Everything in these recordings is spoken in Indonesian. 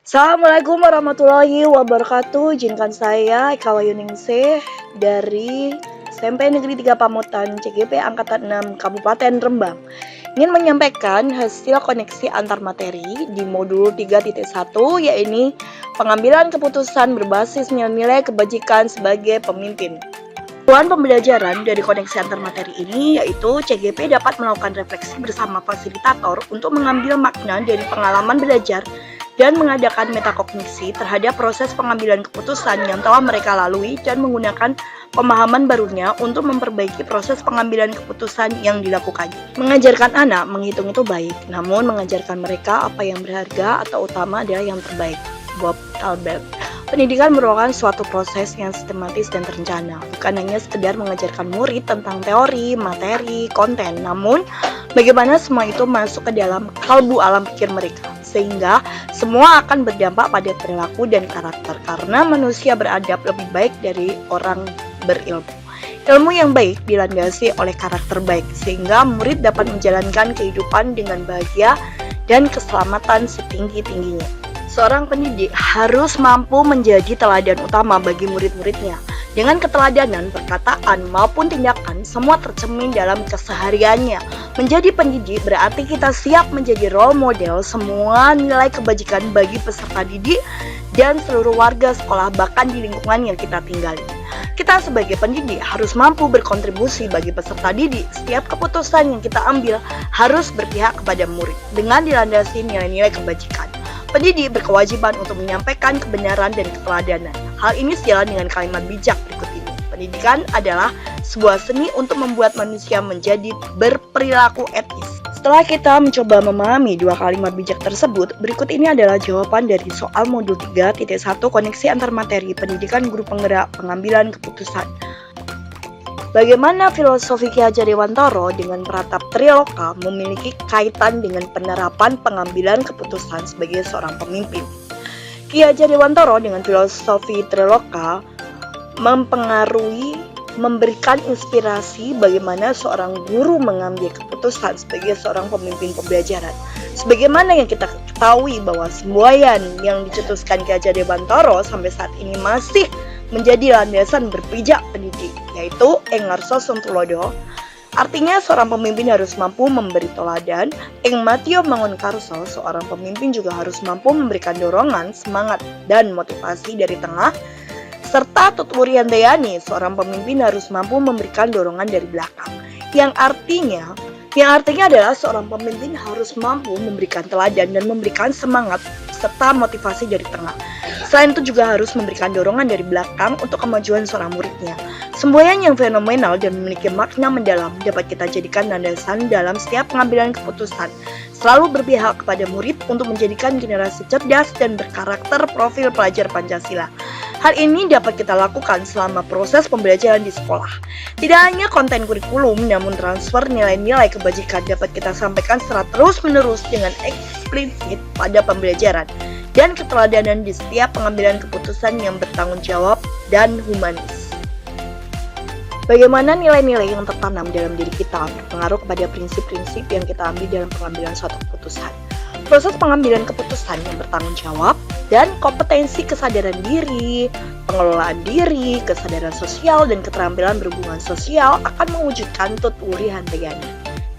Assalamualaikum warahmatullahi wabarakatuh. Izinkan saya Eka Wayuningsih dari SMP Negeri 3 Pamutan CGP Angkatan 6 Kabupaten Rembang ingin menyampaikan hasil koneksi antar materi di modul 3.1 yaitu pengambilan keputusan berbasis nilai-nilai kebajikan sebagai pemimpin. Tujuan pembelajaran dari koneksi antar materi ini yaitu CGP dapat melakukan refleksi bersama fasilitator untuk mengambil makna dari pengalaman belajar dan mengadakan metakognisi terhadap proses pengambilan keputusan yang telah mereka lalui dan menggunakan pemahaman barunya untuk memperbaiki proses pengambilan keputusan yang dilakukannya. Mengajarkan anak menghitung itu baik, namun mengajarkan mereka apa yang berharga atau utama adalah yang terbaik. Bob Talbert. Pendidikan merupakan suatu proses yang sistematis dan terencana, bukan hanya sekedar mengajarkan murid tentang teori, materi, konten, namun bagaimana semua itu masuk ke dalam kalbu alam pikir mereka, sehingga semua akan berdampak pada perilaku dan karakter, karena manusia beradab lebih baik dari orang berilmu. Ilmu yang baik dilandasi oleh karakter baik, sehingga murid dapat menjalankan kehidupan dengan bahagia dan keselamatan setinggi-tingginya. Seorang pendidik harus mampu menjadi teladan utama bagi murid-muridnya. Dengan keteladanan, perkataan maupun tindakan semua tercermin dalam kesehariannya. Menjadi pendidik berarti kita siap menjadi role model semua nilai kebajikan bagi peserta didik dan seluruh warga sekolah bahkan di lingkungan yang kita tinggali. Kita sebagai pendidik harus mampu berkontribusi bagi peserta didik. Setiap keputusan yang kita ambil harus berpihak kepada murid dengan dilandasi nilai-nilai kebajikan. Pendidik berkewajiban untuk menyampaikan kebenaran dan keteladanan. Hal ini sejalan dengan kalimat bijak berikut ini. Pendidikan adalah sebuah seni untuk membuat manusia menjadi berperilaku etis. Setelah kita mencoba memahami dua kalimat bijak tersebut, berikut ini adalah jawaban dari soal modul 3.1 koneksi antar materi pendidikan guru penggerak pengambilan keputusan. Bagaimana filosofi Ki Hajar Dewantara dengan peratap Triloka memiliki kaitan dengan penerapan pengambilan keputusan sebagai seorang pemimpin? Ki Hajar Dewantara dengan filosofi Triloka memberikan inspirasi bagaimana seorang guru mengambil keputusan sebagai seorang pemimpin pembelajaran. Sebagaimana yang kita ketahui bahwa semboyan yang dicetuskan Ki Hajar Dewantara sampai saat ini masih menjadi landasan berpijak pendidik, yaitu Ing Ngarsa Sung Tulodo. Artinya seorang pemimpin harus mampu memberi teladan. Ing Matio Mangun Karso, seorang pemimpin juga harus mampu memberikan dorongan, semangat, dan motivasi dari tengah. Serta Tutwuri Handayani, seorang pemimpin harus mampu memberikan dorongan dari belakang. Yang artinya adalah seorang pemimpin harus mampu memberikan teladan dan memberikan semangat serta motivasi dari tengah. Selain itu juga harus memberikan dorongan dari belakang untuk kemajuan seorang muridnya. Semboyan yang fenomenal dan memiliki makna mendalam dapat kita jadikan landasan dalam setiap pengambilan keputusan. Selalu berpihak kepada murid untuk menjadikan generasi cerdas dan berkarakter profil pelajar Pancasila. Hal ini dapat kita lakukan selama proses pembelajaran di sekolah. Tidak hanya konten kurikulum, namun transfer nilai-nilai kebajikan dapat kita sampaikan secara terus-menerus dengan eksplisit pada pembelajaran dan keteladanan di setiap pengambilan keputusan yang bertanggung jawab dan humanis. Bagaimana nilai-nilai yang tertanam dalam diri kita berpengaruh kepada prinsip-prinsip yang kita ambil dalam pengambilan suatu keputusan. Proses pengambilan keputusan yang bertanggung jawab dan kompetensi kesadaran diri, pengelolaan diri, kesadaran sosial, dan keterampilan berhubungan sosial akan mewujudkan Tutwuri Handayani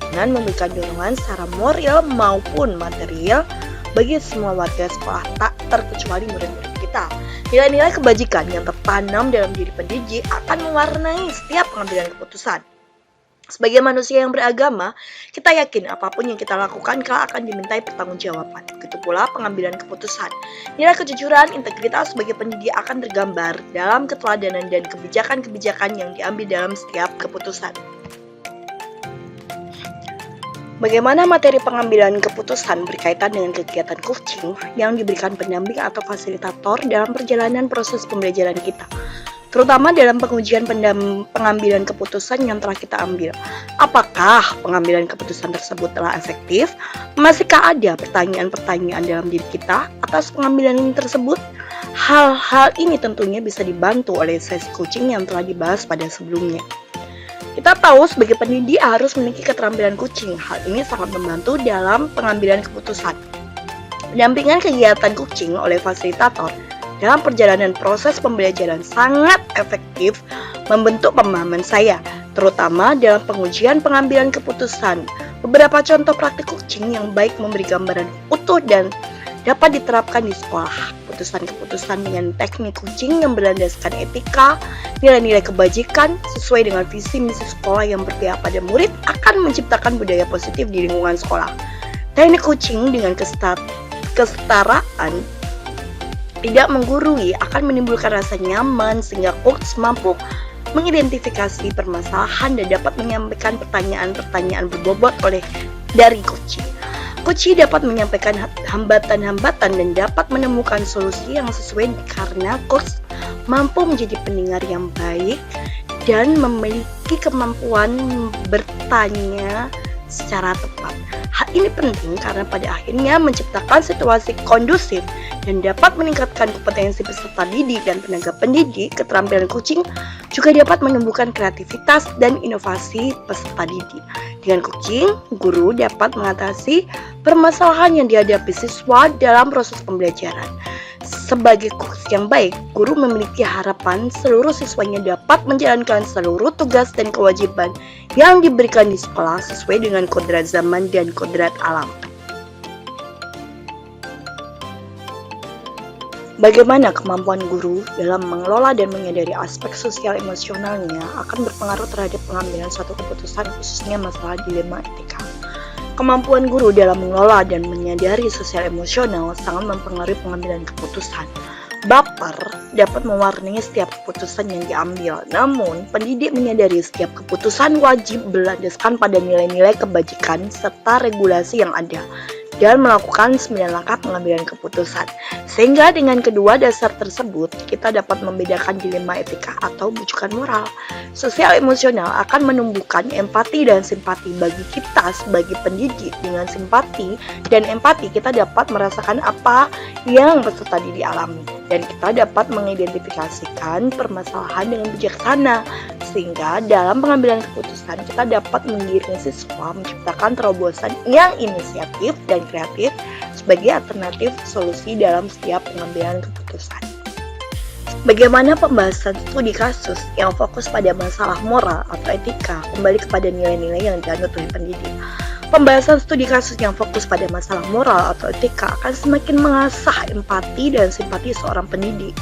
dengan memberikan dorongan secara moral maupun material bagi semua warga sekolah tak terkecuali murid-murid kita. Nilai-nilai kebajikan yang tertanam dalam diri pendidik akan mewarnai setiap pengambilan keputusan. Sebagai manusia yang beragama, kita yakin apapun yang kita lakukan kelak akan dimintai pertanggungjawaban. Begitu pula pengambilan keputusan. Nilai kejujuran, integritas sebagai pendidik akan tergambar dalam keteladanan dan kebijakan-kebijakan yang diambil dalam setiap keputusan. Bagaimana materi pengambilan keputusan berkaitan dengan kegiatan coaching yang diberikan pendamping atau fasilitator dalam perjalanan proses pembelajaran kita, terutama dalam pengujian pengambilan keputusan yang telah kita ambil. Apakah pengambilan keputusan tersebut telah efektif? Masihkah ada pertanyaan-pertanyaan dalam diri kita atas pengambilan tersebut? Hal-hal ini tentunya bisa dibantu oleh sesi coaching yang telah dibahas pada sebelumnya. Kita tahu sebagai pendidik harus memiliki keterampilan coaching. Hal ini sangat membantu dalam pengambilan keputusan. Pendampingan kegiatan kucing oleh fasilitator dalam perjalanan proses pembelajaran sangat efektif membentuk pemahaman saya, terutama dalam pengujian pengambilan keputusan. Beberapa contoh praktik kucing yang baik memberi gambaran utuh dan dapat diterapkan di sekolah. Keputusan-keputusan dengan teknik kucing yang berlandaskan etika, nilai-nilai kebajikan sesuai dengan visi misi sekolah yang berpihak pada murid akan menciptakan budaya positif di lingkungan sekolah. Teknik kucing dengan kesetaraan tidak menggurui akan menimbulkan rasa nyaman sehingga coach mampu mengidentifikasi permasalahan dan dapat menyampaikan pertanyaan-pertanyaan berbobot dari kucing. Kucing dapat menyampaikan hambatan-hambatan dan dapat menemukan solusi yang sesuai karena coach mampu menjadi pendengar yang baik dan memiliki kemampuan bertanya secara tepat. Hal ini penting karena pada akhirnya menciptakan situasi kondusif dan dapat meningkatkan kompetensi peserta didik dan tenaga pendidik. Keterampilan kucing juga dapat menumbuhkan kreativitas dan inovasi peserta didik. Dengan kucing, guru dapat mengatasi permasalahan yang dihadapi siswa dalam proses pembelajaran. Sebagai coach yang baik, guru memiliki harapan seluruh siswanya dapat menjalankan seluruh tugas dan kewajiban yang diberikan di sekolah sesuai dengan kodrat zaman dan kodrat alam. Bagaimana kemampuan guru dalam mengelola dan menyadari aspek sosial emosionalnya akan berpengaruh terhadap pengambilan suatu keputusan, khususnya masalah dilema etika. Kemampuan guru dalam mengelola dan menyadari sosial emosional sangat mempengaruhi pengambilan keputusan. Baper dapat mewarnai setiap keputusan yang diambil, namun pendidik menyadari setiap keputusan wajib berlandaskan pada nilai-nilai kebajikan serta regulasi yang ada dan melakukan 9 langkah pengambilan keputusan. Sehingga dengan kedua dasar tersebut, kita dapat membedakan dilema etika atau bujukan moral. Sosial emosional akan menumbuhkan empati dan simpati bagi kita sebagai pendidik. Dengan simpati dan empati, kita dapat merasakan apa yang peserta didik alami, dan kita dapat mengidentifikasikan permasalahan dengan bijaksana. Sehingga dalam pengambilan keputusan, kita dapat mengiringi siswa menciptakan terobosan yang inisiatif dan kreatif sebagai alternatif solusi dalam setiap pengambilan keputusan. Bagaimana pembahasan studi kasus yang fokus pada masalah moral atau etika kembali kepada nilai-nilai yang dianut oleh pendidik. Pembahasan studi kasus yang fokus pada masalah moral atau etika akan semakin mengasah empati dan simpati seorang pendidik.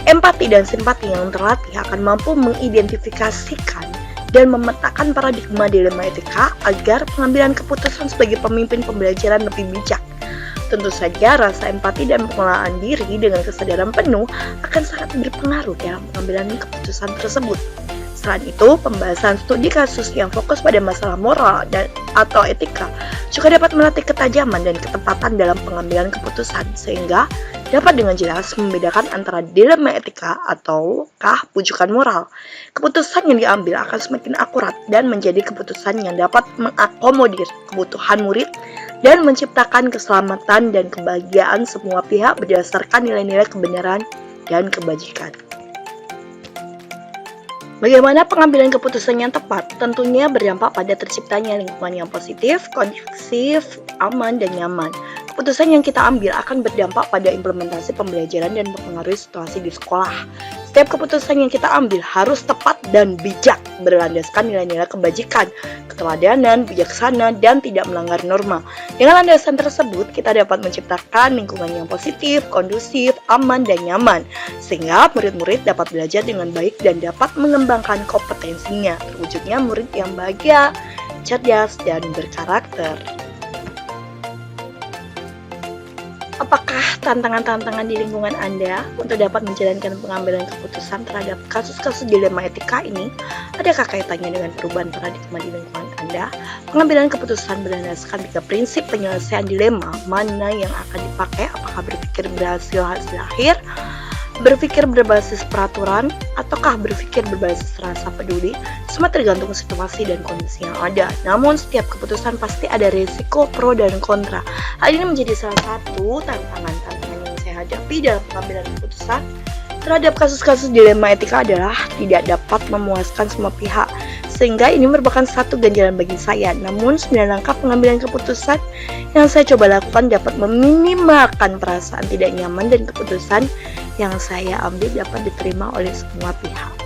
Empati dan simpati yang terlatih akan mampu mengidentifikasikan dan memetakan paradigma dilema etika agar pengambilan keputusan sebagai pemimpin pembelajaran lebih bijak. Tentu saja rasa empati dan pengelolaan diri dengan kesadaran penuh akan sangat berpengaruh dalam pengambilan keputusan tersebut. Selain itu, pembahasan studi kasus yang fokus pada masalah moral atau etika juga dapat melatih ketajaman dan ketepatan dalam pengambilan keputusan, sehingga dapat dengan jelas membedakan antara dilema etika ataukah bujukan moral. Keputusan yang diambil akan semakin akurat dan menjadi keputusan yang dapat mengakomodir kebutuhan murid dan menciptakan keselamatan dan kebahagiaan semua pihak berdasarkan nilai-nilai kebenaran dan kebajikan. Bagaimana pengambilan keputusan yang tepat? Tentunya berdampak pada terciptanya lingkungan yang positif, kondusif, aman, dan nyaman. Keputusan yang kita ambil akan berdampak pada implementasi pembelajaran dan mempengaruhi situasi di sekolah. Setiap keputusan yang kita ambil harus tepat dan bijak, berlandaskan nilai-nilai kebajikan, keteladanan, bijaksana, dan tidak melanggar norma. Dengan landasan tersebut, kita dapat menciptakan lingkungan yang positif, kondusif, aman, dan nyaman, sehingga murid-murid dapat belajar dengan baik dan dapat mengembangkan kompetensinya, terwujudnya murid yang bahagia, cerdas, dan berkarakter. Apakah tantangan-tantangan di lingkungan Anda untuk dapat menjalankan pengambilan keputusan terhadap kasus-kasus dilema etika ini? Adakah kaitannya dengan perubahan paradigma di lingkungan Anda? Pengambilan keputusan berlandaskan 3 prinsip penyelesaian dilema, mana yang akan dipakai, apakah berpikir berhasil hasil akhir, berpikir berbasis peraturan, ataukah berpikir berbasis rasa peduli? Semua tergantung situasi dan kondisi yang ada. Namun setiap keputusan pasti ada risiko pro dan kontra. Hal ini menjadi salah satu tantangan yang saya hadapi dalam pengambilan keputusan terhadap kasus-kasus dilema etika adalah tidak dapat memuaskan semua pihak, sehingga ini merupakan satu ganjaran bagi saya. Namun 9 langkah pengambilan keputusan yang saya coba lakukan dapat meminimalkan perasaan tidak nyaman dan keputusan yang saya ambil dapat diterima oleh semua pihak.